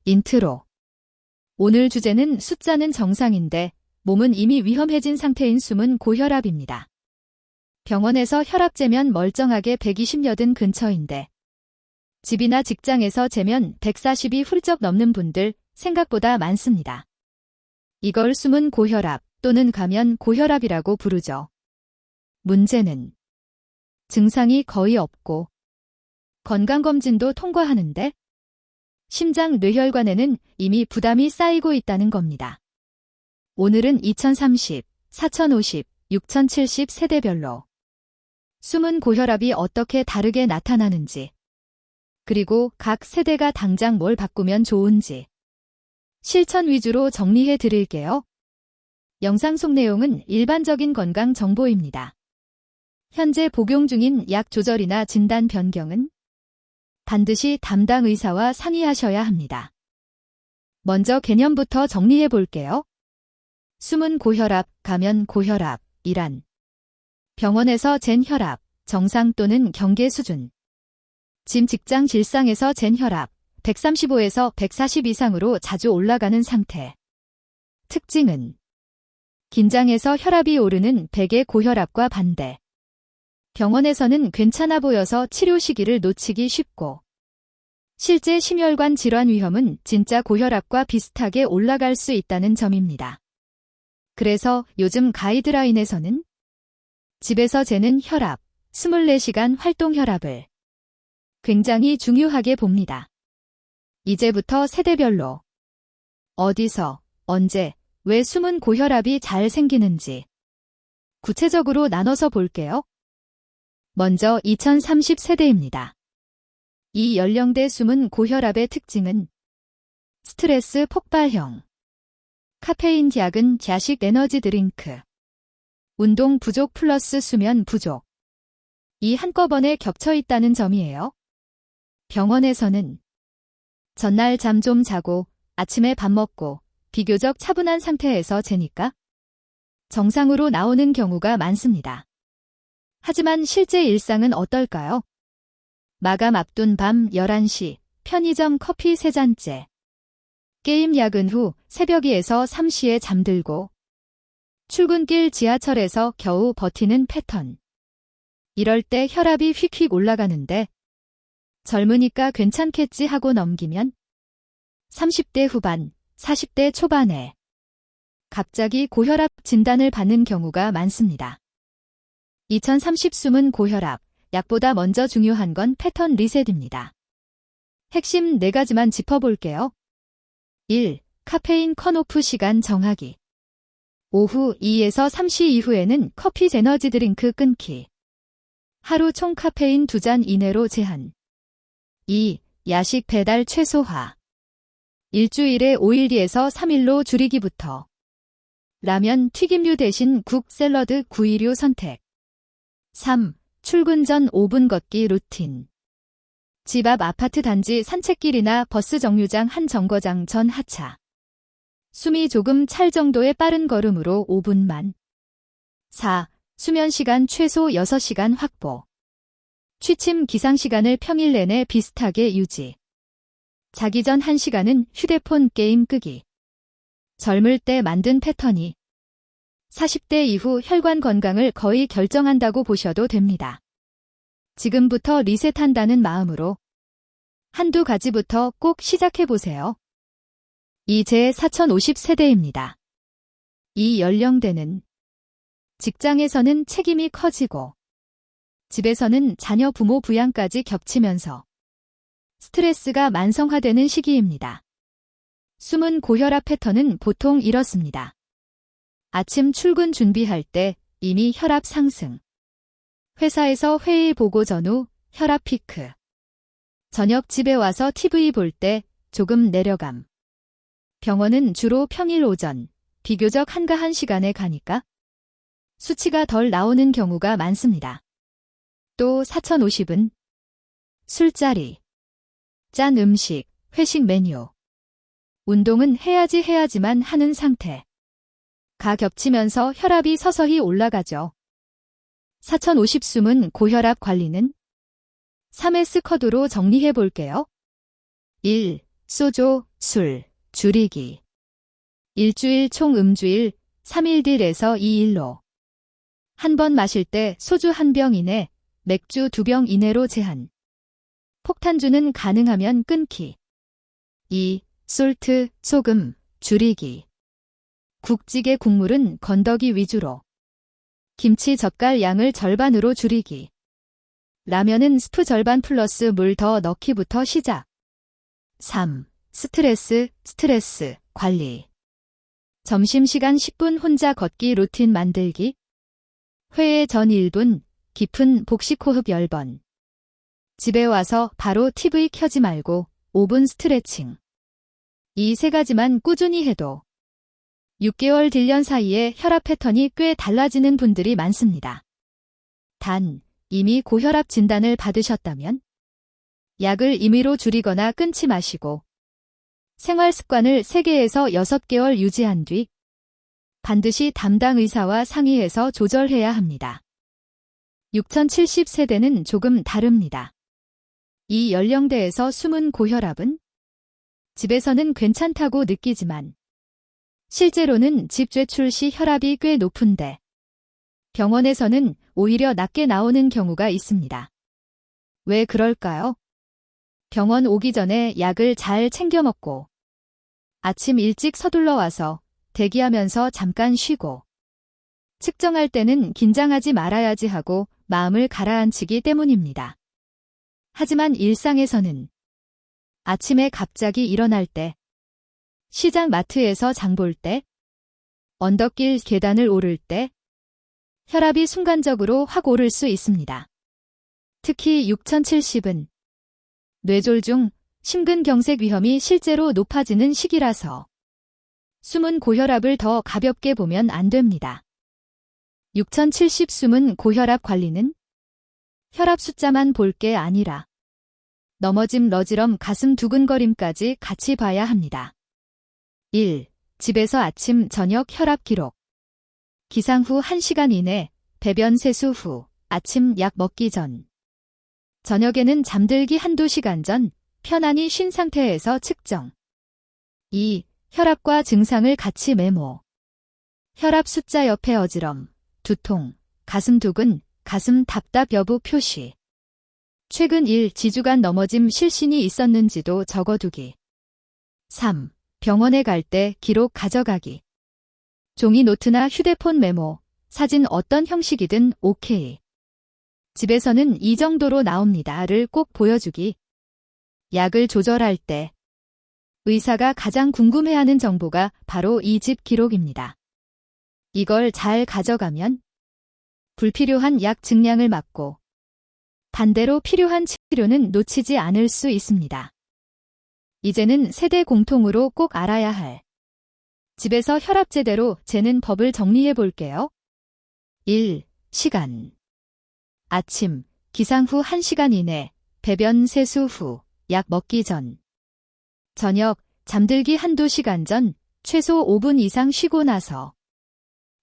인트로. 오늘 주제는 숫자는 정상인데 몸은 이미 위험해진 상태인 숨은 고혈압입니다. 병원에서 혈압 재면 멀쩡하게 120여든 근처인데 집이나 직장에서 재면 140이 훌쩍 넘는 분들 생각보다 많습니다. 이걸 숨은 고혈압 또는 가면 고혈압이라고 부르죠. 문제는 증상이 거의 없고 건강검진도 통과하는데 심장 뇌혈관에는 이미 부담이 쌓이고 있다는 겁니다. 오늘은 2030, 4050, 6070 세대별로 숨은 고혈압이 어떻게 다르게 나타나는지, 그리고 각 세대가 당장 뭘 바꾸면 좋은지 실천 위주로 정리해 드릴게요. 영상 속 내용은 일반적인 건강 정보입니다. 현재 복용 중인 약 조절이나 진단 변경은 반드시 담당 의사와 상의하셔야 합니다. 먼저 개념부터 정리해 볼게요. 숨은 고혈압, 가면 고혈압이란 병원에서 잰 혈압, 정상 또는 경계 수준. 짐 직장 질상에서 잰 혈압, 135에서 140 이상으로 자주 올라가는 상태. 특징은 긴장해서 혈압이 오르는 백의 고혈압과 반대. 병원에서는 괜찮아 보여서 치료 시기를 놓치기 쉽고 실제 심혈관 질환 위험은 진짜 고혈압과 비슷하게 올라갈 수 있다는 점입니다. 그래서 요즘 가이드라인에서는 집에서 재는 혈압, 24시간 활동 혈압을 굉장히 중요하게 봅니다. 이제부터 세대별로 어디서, 언제, 왜 숨은 고혈압이 잘 생기는지 구체적으로 나눠서 볼게요. 먼저 2030 세대입니다. 이 연령대 숨은 고혈압의 특징은 스트레스 폭발형, 카페인 약은 자식 에너지 드링크, 운동 부족 플러스 수면 부족. 이 한꺼번에 겹쳐 있다는 점이에요. 병원에서는 전날 잠 좀 자고 아침에 밥 먹고 비교적 차분한 상태에서 재니까 정상으로 나오는 경우가 많습니다. 하지만 실제 일상은 어떨까요? 마감 앞둔 밤 11시, 편의점 커피 3잔째. 게임 야근 후 새벽 2에서 3시에 잠들고 출근길 지하철에서 겨우 버티는 패턴. 이럴 때 혈압이 휙휙 올라가는데 젊으니까 괜찮겠지 하고 넘기면 30대 후반, 40대 초반에 갑자기 고혈압 진단을 받는 경우가 많습니다. 2030 숨은 고혈압, 약보다 먼저 중요한 건 패턴 리셋입니다. 핵심 4가지만 짚어볼게요. 1. 카페인 컷오프 시간 정하기. 오후 2에서 3시 이후에는 커피 에너지 드링크 끊기. 하루 총 카페인 2잔 이내로 제한. 2. 야식 배달 최소화. 일주일에 5일에서 3일로 줄이기부터. 라면, 튀김류 대신 국, 샐러드, 구이류 선택. 3. 출근 전 5분 걷기 루틴. 집 앞 아파트 단지 산책길이나 버스 정류장 한 정거장 전 하차. 숨이 조금 찰 정도의 빠른 걸음으로 5분만. 4. 수면 시간 최소 6시간 확보. 취침 기상 시간을 평일 내내 비슷하게 유지. 자기 전 1시간은 휴대폰 게임 끄기. 젊을 때 만든 패턴이 40대 이후 혈관 건강을 거의 결정한다고 보셔도 됩니다. 지금부터 리셋한다는 마음으로 한두 가지부터 꼭 시작해보세요. 이제 4050 세대입니다. 이 연령대는 직장에서는 책임이 커지고 집에서는 자녀 부모 부양까지 겹치면서 스트레스가 만성화되는 시기입니다. 숨은 고혈압 패턴은 보통 이렇습니다. 아침 출근 준비할 때 이미 혈압 상승. 회사에서 회의 보고 전후 혈압 피크. 저녁 집에 와서 TV 볼 때 조금 내려감. 병원은 주로 평일 오전, 비교적 한가한 시간에 가니까 수치가 덜 나오는 경우가 많습니다. 또 4050은 술자리, 짠 음식, 회식 메뉴. 운동은 해야지만 하는 상태. 가 겹치면서 혈압이 서서히 올라가죠. 4050 숨은 고혈압 관리는 3S 커드로 정리해 볼게요. 1. 소조, 술, 줄이기. 일주일 총 음주일 3일딜에서 2일로. 한 번 마실 때 소주 1병 이내, 맥주 2병 이내로 제한. 폭탄주는 가능하면 끊기. 2. 솔트, 소금, 줄이기. 국찌개 국물은 건더기 위주로. 김치 젓갈 양을 절반으로 줄이기. 라면은 스프 절반 플러스 물 더 넣기부터 시작. 3. 스트레스 관리. 점심시간 10분 혼자 걷기 루틴 만들기. 회의 전 1분, 깊은 복식 호흡 10번. 집에 와서 바로 TV 켜지 말고 5분 스트레칭. 이 3가지만 꾸준히 해도 6개월 딜년 사이에 혈압 패턴이 꽤 달라지는 분들이 많습니다. 단, 이미 고혈압 진단을 받으셨다면 약을 임의로 줄이거나 끊지 마시고 생활 습관을 3개에서 6개월 유지한 뒤 반드시 담당 의사와 상의해서 조절해야 합니다. 6070세대는 조금 다릅니다. 이 연령대에서 숨은 고혈압은 집에서는 괜찮다고 느끼지만 실제로는 집 외출 시 혈압이 꽤 높은데 병원에서는 오히려 낮게 나오는 경우가 있습니다. 왜 그럴까요? 병원 오기 전에 약을 잘 챙겨 먹고 아침 일찍 서둘러 와서 대기하면서 잠깐 쉬고 측정할 때는 긴장하지 말아야지 하고 마음을 가라앉히기 때문입니다. 하지만 일상에서는 아침에 갑자기 일어날 때, 시장 마트에서 장 볼 때, 언덕길 계단을 오를 때 혈압이 순간적으로 확 오를 수 있습니다. 특히 6070은 뇌졸중, 심근경색 위험이 실제로 높아지는 시기라서 숨은 고혈압을 더 가볍게 보면 안 됩니다. 6070 숨은 고혈압 관리는 혈압 숫자만 볼 게 아니라 넘어짐, 러지럼, 가슴 두근거림까지 같이 봐야 합니다. 1. 집에서 아침, 저녁 혈압 기록. 기상 후 1시간 이내, 배변 세수 후, 아침 약 먹기 전. 저녁에는 잠들기 1~2시간 전, 편안히 쉰 상태에서 측정. 2. 혈압과 증상을 같이 메모. 혈압 숫자 옆에 어지럼, 두통, 가슴 두근, 가슴 답답 여부 표시. 최근 1, 지주간 넘어짐 실신이 있었는지도 적어두기. 3. 병원에 갈 때 기록 가져가기. 종이 노트나 휴대폰 메모, 사진 어떤 형식이든 오케이. 집에서는 이 정도로 나옵니다를 꼭 보여주기. 약을 조절할 때 의사가 가장 궁금해하는 정보가 바로 이 집 기록입니다. 이걸 잘 가져가면 불필요한 약 증량을 막고 반대로 필요한 치료는 놓치지 않을 수 있습니다. 이제는 세대 공통으로 꼭 알아야 할 집에서 혈압 제대로 재는 법을 정리해 볼게요. 1. 시간. 아침, 기상 후 1시간 이내, 배변 세수 후, 약 먹기 전. 저녁, 잠들기 1~2시간 전, 최소 5분 이상 쉬고 나서.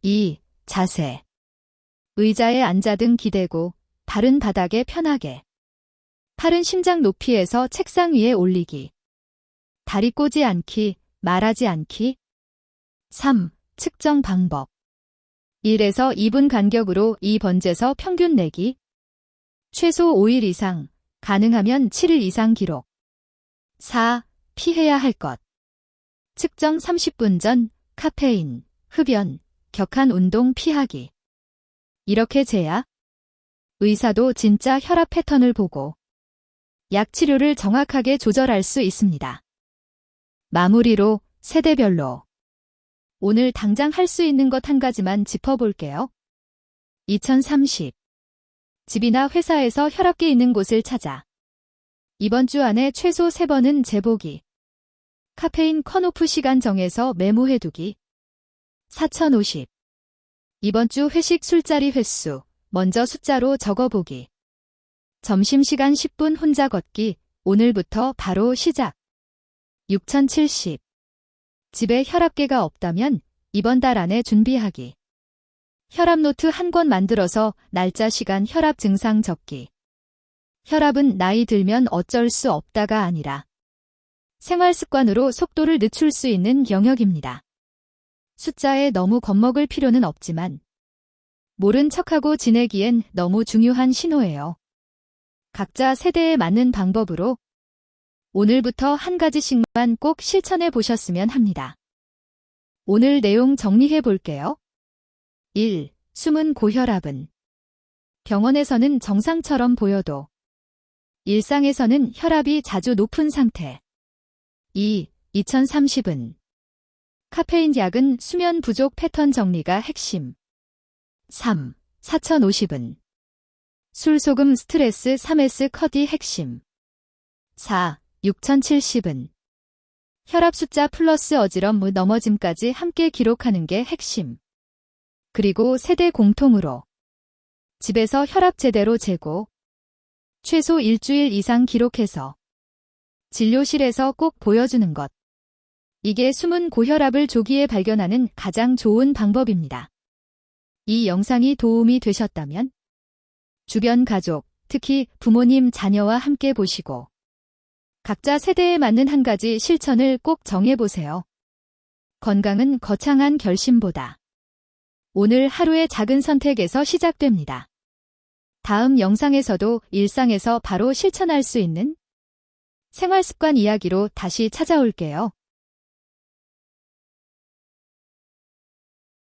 2. 자세. 의자에 앉아 등 기대고 발은 바닥에 편하게. 팔은 심장 높이에서 책상 위에 올리기. 다리 꼬지 않기, 말하지 않기. 3. 측정 방법. 1에서 2분 간격으로 2번째서 평균 내기. 최소 5일 이상, 가능하면 7일 이상 기록. 4. 피해야 할 것. 측정 30분 전, 카페인, 흡연, 격한 운동 피하기. 이렇게 재야 의사도 진짜 혈압 패턴을 보고 약 치료를 정확하게 조절할 수 있습니다. 마무리로 세대별로 오늘 당장 할 수 있는 것 한 가지만 짚어볼게요. 2030. 집이나 회사에서 혈압계 있는 곳을 찾아 이번 주 안에 최소 3번은 재보기. 카페인 컷오프 시간 정해서 메모해두기. 4050. 이번 주 회식 술자리 횟수 먼저 숫자로 적어보기. 점심시간 10분 혼자 걷기. 오늘부터 바로 시작. 6070. 집에 혈압계가 없다면 이번 달 안에 준비하기. 혈압 노트 1권 만들어서 날짜, 시간, 혈압 증상 적기. 혈압은 나이 들면 어쩔 수 없다가 아니라 생활 습관으로 속도를 늦출 수 있는 영역입니다. 숫자에 너무 겁먹을 필요는 없지만 모른 척하고 지내기엔 너무 중요한 신호예요. 각자 세대에 맞는 방법으로 오늘부터 한 가지씩만 꼭 실천해 보셨으면 합니다. 오늘 내용 정리해 볼게요. 1. 숨은 고혈압은 병원에서는 정상처럼 보여도 일상에서는 혈압이 자주 높은 상태. 2. 2030은 카페인 약은 수면 부족 패턴 정리가 핵심. 3. 4050은 술, 소금, 스트레스, 3S 컷이 핵심. 4. 6070은 혈압 숫자 플러스 어지럼, 넘어짐까지 함께 기록하는 게 핵심. 그리고 세대 공통으로 집에서 혈압 제대로 재고 최소 일주일 이상 기록해서 진료실에서 꼭 보여주는 것. 이게 숨은 고혈압을 조기에 발견하는 가장 좋은 방법입니다. 이 영상이 도움이 되셨다면 주변 가족, 특히 부모님, 자녀와 함께 보시고 각자 세대에 맞는 한 가지 실천을 꼭 정해보세요. 건강은 거창한 결심보다 오늘 하루의 작은 선택에서 시작됩니다. 다음 영상에서도 일상에서 바로 실천할 수 있는 생활습관 이야기로 다시 찾아올게요.